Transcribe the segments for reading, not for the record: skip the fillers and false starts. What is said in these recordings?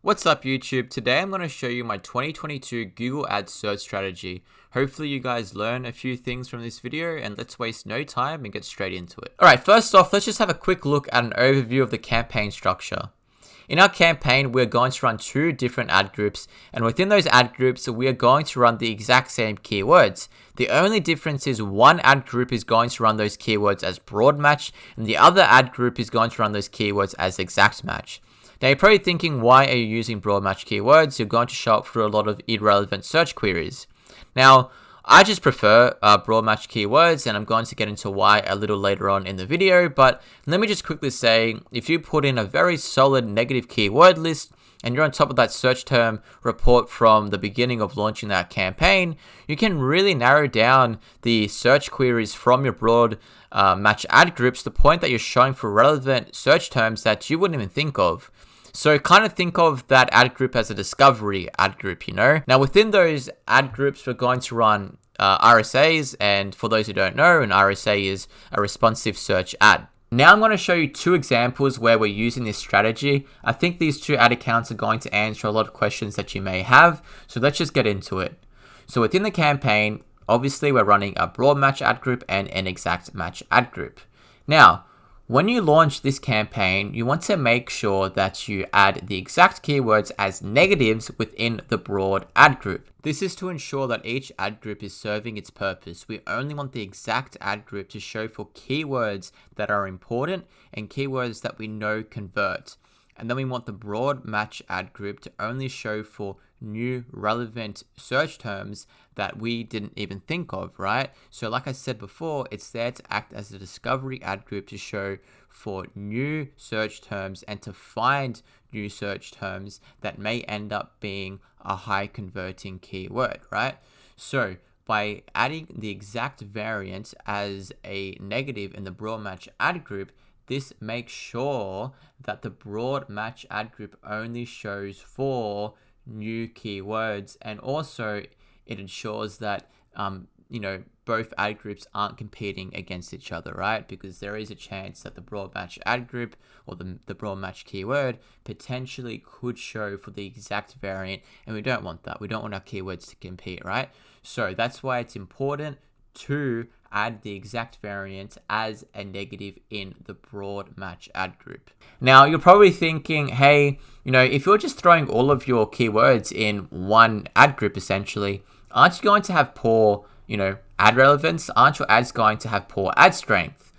What's up YouTube? Today I'm going to show you my 2022 Google Ads search strategy. Hopefully you guys learn a few things from this video, and let's waste no time and get straight into it. Alright, first off, let's just have a quick look at an overview of the campaign structure. In our campaign, we're going to run two different ad groups, and within those ad groups, we are going to run the exact same keywords. The only difference is one ad group is going to run those keywords as broad match, and the other ad group is going to run those keywords as exact match. Now you're probably thinking, why are you using broad match keywords? You're going to show up through a lot of irrelevant search queries. Now, I just prefer broad match keywords, and I'm going to get into why a little later on in the video, but let me just quickly say, if you put in a very solid negative keyword list, and you're on top of that search term report from the beginning of launching that campaign, you can really narrow down the search queries from your broad match ad groups to the point that you're showing for relevant search terms that you wouldn't even think of. So kind of think of that ad group as a discovery ad group, you know? Now within those ad groups, we're going to run RSAs, and for those who don't know, an RSA is a responsive search ad. Now I'm going to show you two examples where we're using this strategy. I think these two ad accounts are going to answer a lot of questions that you may have, so let's just get into it. So within the campaign, obviously we're running a broad match ad group and an exact match ad group. Now, when you launch this campaign, you want to make sure that you add the exact keywords as negatives within the broad ad group. This is to ensure that each ad group is serving its purpose. We only want the exact ad group to show for keywords that are important and keywords that we know convert. And then we want the broad match ad group to only show for new relevant search terms that we didn't even think of, right? So like I said before, it's there to act as a discovery ad group to show for new search terms and to find new search terms that may end up being a high converting keyword, right? So by adding the exact variant as a negative in the broad match ad group, this makes sure that the broad match ad group only shows for new keywords, and also it ensures that both ad groups aren't competing against each other, right? Because there is a chance that the broad match ad group or the broad match keyword potentially could show for the exact variant, and we don't want that. We don't want our keywords to compete, right? So that's why it's important to add the exact variant as a negative in the broad match ad group. Now you're probably thinking, hey, if you're just throwing all of your keywords in one ad group, essentially, aren't you going to have poor, ad relevance? Aren't your ads going to have poor ad strength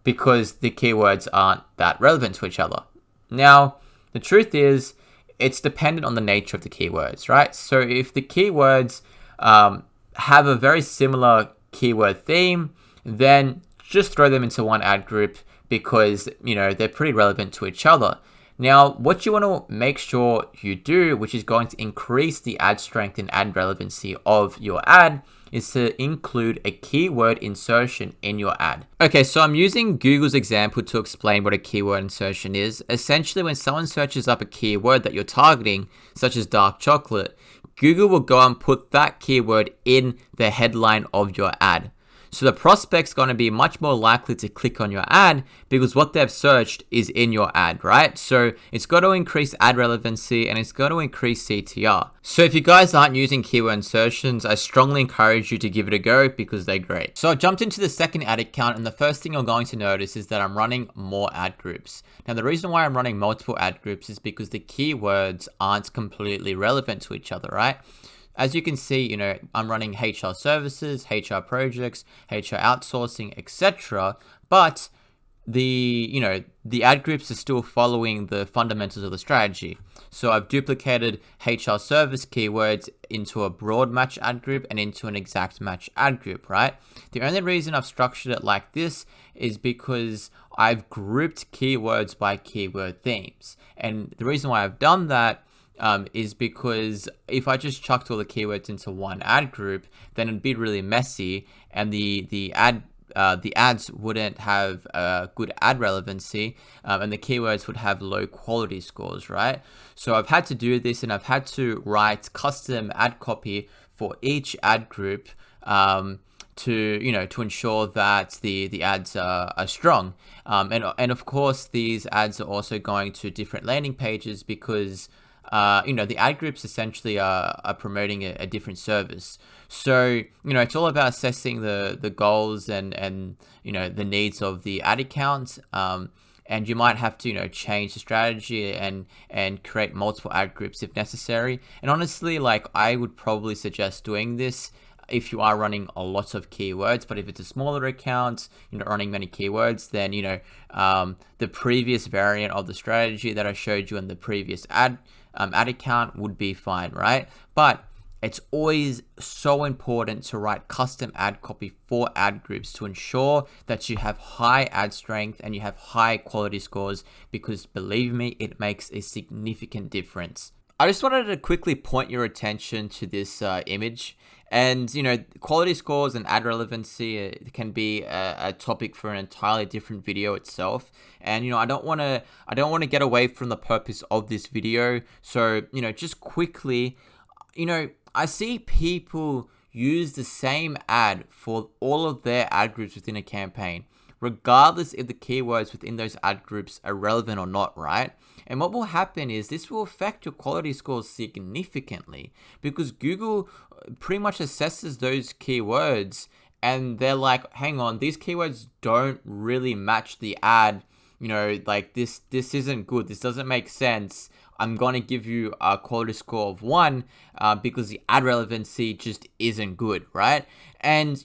because the keywords aren't that relevant to each other? Now, the truth is, it's dependent on the nature of the keywords, right? So if the keywords have a very similar keyword theme, then just throw them into one ad group because they're pretty relevant to each other. Now what you want to make sure you do, which is going to increase the ad strength and ad relevancy of your ad, is to include a keyword insertion in your ad. Okay, so I'm using Google's example to explain what a keyword insertion is. Essentially, when someone searches up a keyword that you're targeting, such as dark chocolate, Google will go and put that keyword in the headline of your ad. So the prospect's going to be much more likely to click on your ad because what they've searched is in your ad, right? So it's got to increase ad relevancy and it's got to increase CTR. So if you guys aren't using keyword insertions, I strongly encourage you to give it a go because they're great. So I jumped into the second ad account, and the first thing you're going to notice is that I'm running more ad groups. Now the reason why I'm running multiple ad groups is because the keywords aren't completely relevant to each other, right? As you can see, I'm running HR services, HR projects, HR outsourcing, etc. But the ad groups are still following the fundamentals of the strategy. So I've duplicated HR service keywords into a broad match ad group and into an exact match ad group, right? The only reason I've structured it like this is because I've grouped keywords by keyword themes. And the reason why I've done that is because if I just chucked all the keywords into one ad group, then it'd be really messy, and the ads wouldn't have good ad relevancy, and the keywords would have low quality scores, right? So I've had to do this, and I've had to write custom ad copy for each ad group to ensure that the ads are strong, and of course these ads are also going to different landing pages because the ad groups essentially are promoting a different service. So, it's all about assessing the goals and the needs of the ad account. And you might have to, change the strategy and create multiple ad groups if necessary. And honestly, like, I would probably suggest doing this if you are running a lot of keywords. But if it's a smaller account, you're not running many keywords, then the previous variant of the strategy that I showed you in the previous ad account would be fine, right? But it's always so important to write custom ad copy for ad groups to ensure that you have high ad strength and you have high quality scores, because believe me, it makes a significant difference. I just wanted to quickly point your attention to this image. And, quality scores and ad relevancy can be a topic for an entirely different video itself. And, I don't want to get away from the purpose of this video. So, just quickly, I see people use the same ad for all of their ad groups within a campaign, regardless if the keywords within those ad groups are relevant or not, right? And what will happen is this will affect your quality scores significantly, because Google pretty much assesses those keywords and they're like, hang on, these keywords don't really match the ad. Like this isn't good. This doesn't make sense. I'm going to give you a quality score of 1 because the ad relevancy just isn't good, right? And,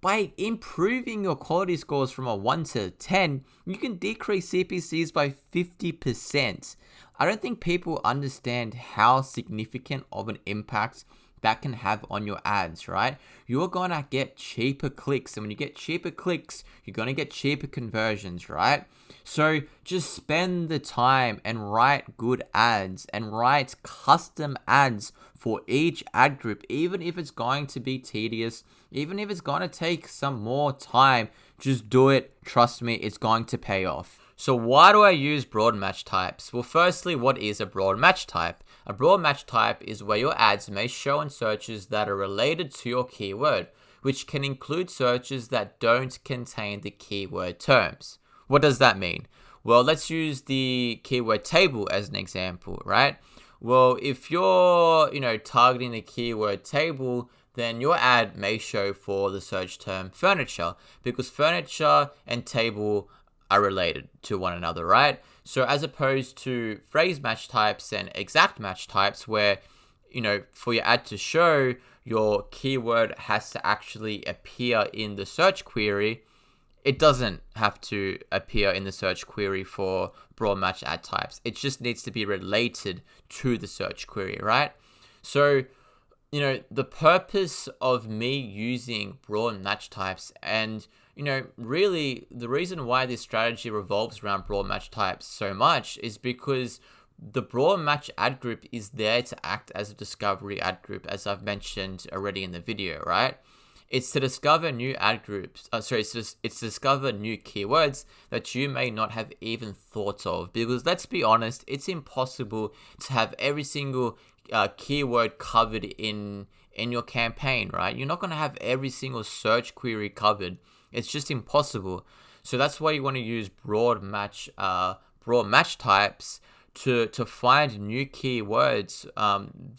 by improving your quality scores from a 1 to 10, you can decrease CPCs by 50%. I don't think people understand how significant of an impact that can have on your ads, right? You're gonna get cheaper clicks, and when you get cheaper clicks, you're gonna get cheaper conversions, right? So just spend the time and write good ads and write custom ads for each ad group, even if it's going to be tedious, even if it's gonna take some more time. Just do it. Trust me, it's going to pay off. So why do I use broad match types? Well, firstly, what is a broad match type? A broad match type is where your ads may show in searches that are related to your keyword, which can include searches that don't contain the keyword terms. What does that mean? Well, let's use the keyword table as an example, right? Well, if you're, targeting the keyword table, then your ad may show for the search term furniture, because furniture and table are related to one another, right? So as opposed to phrase match types and exact match types, where, for your ad to show, your keyword has to actually appear in the search query, it doesn't have to appear in the search query for broad match ad types. It just needs to be related to the search query, right? So, the purpose of me using broad match types and, really the reason why this strategy revolves around broad match types so much is because the broad match ad group is there to act as a discovery ad group, as I've mentioned already in the video, right? It's to discover new ad groups. It's to discover new keywords that you may not have even thought of. Because let's be honest, it's impossible to have every single keyword covered in your campaign, right? You're not going to have every single search query covered. It's just impossible. So that's why you want to use broad match types to find new keywords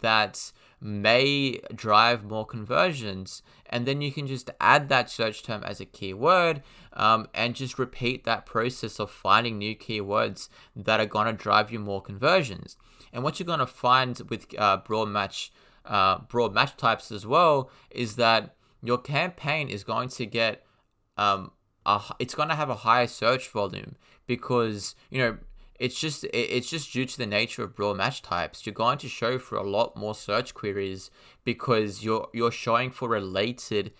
that may drive more conversions, and then you can just add that search term as a keyword and just repeat that process of finding new keywords that are going to drive you more conversions. And what you're going to find with broad match types as well is that your campaign is going to get it's going to have a higher search volume, because it's just due to the nature of broad match types. You're going to show for a lot more search queries because you're showing for related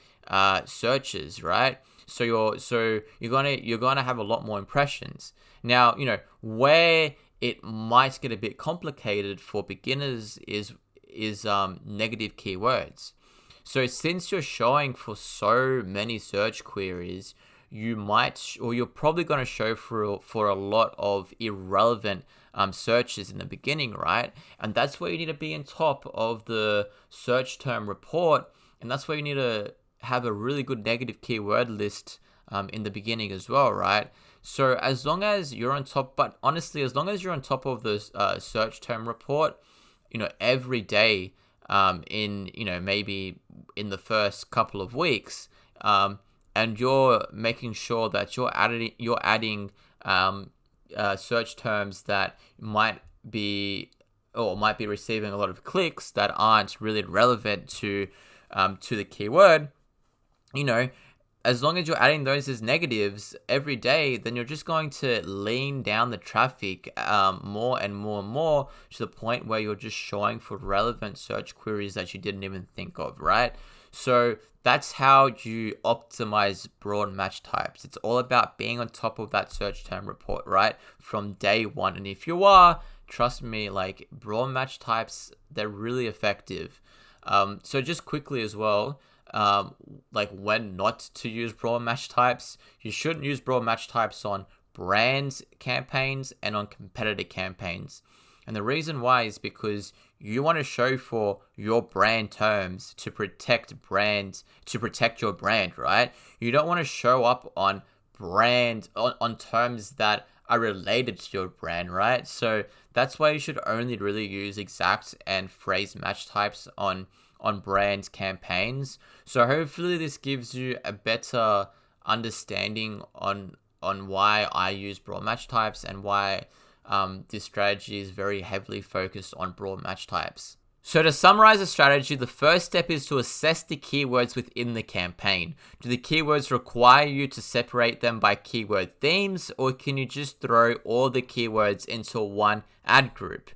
searches, right? So you're gonna have a lot more impressions. Now, where it might get a bit complicated for beginners is negative keywords. So since you're showing for so many search queries, you're probably going to show for a lot of irrelevant searches in the beginning, right? And that's where you need to be on top of the search term report, and that's where you need to have a really good negative keyword list in the beginning as well, right? So as long as you're on top, but honestly, as long as you're on top of the search term report, every day, in, maybe in the first couple of weeks, and you're making sure that you're adding search terms that might be receiving a lot of clicks that aren't really relevant to the keyword, as long as you're adding those as negatives every day, then you're just going to lean down the traffic more and more and more, to the point where you're just showing for relevant search queries that you didn't even think of, right? So that's how you optimize broad match types. It's all about being on top of that search term report, right? From day one. And if you are, trust me, like, broad match types, they're really effective. So just quickly as well, like, when not to use broad match types, you shouldn't use broad match types on brand campaigns and on competitor campaigns. And the reason why is because you want to show for your brand terms to protect your brand, right? You don't want to show up on on terms that are related to your brand, right? So that's why you should only really use exact and phrase match types on brand campaigns. So hopefully this gives you a better understanding on why I use broad match types, and why this strategy is very heavily focused on broad match types. So to summarize the strategy, the first step is to assess the keywords within the campaign. Do the keywords require you to separate them by keyword themes, or can you just throw all the keywords into one ad group?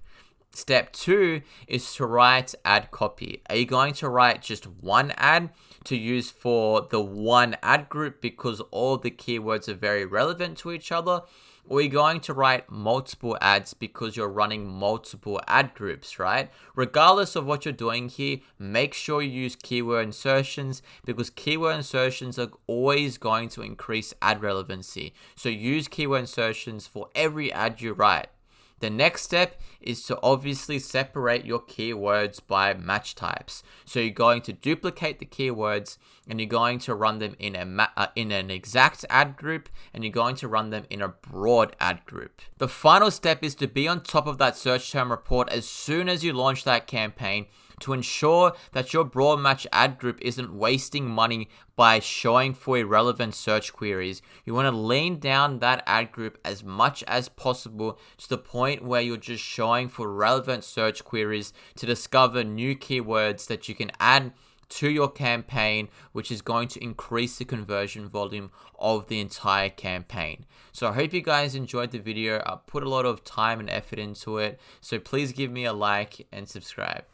Step 2 is to write ad copy. Are you going to write just one ad to use for the one ad group because all the keywords are very relevant to each other? Or are you going to write multiple ads because you're running multiple ad groups, right? Regardless of what you're doing here, make sure you use keyword insertions, because keyword insertions are always going to increase ad relevancy. So use keyword insertions for every ad you write. The next step is to obviously separate your keywords by match types. So you're going to duplicate the keywords, and you're going to run them in an exact ad group, and you're going to run them in a broad ad group. The final step is to be on top of that search term report as soon as you launch that campaign, to ensure that your broad match ad group isn't wasting money by showing for irrelevant search queries. You want to lean down that ad group as much as possible, to the point where you're just showing for relevant search queries to discover new keywords that you can add to your campaign, which is going to increase the conversion volume of the entire campaign. So I hope you guys enjoyed the video. I put a lot of time and effort into it, so please give me a like and subscribe.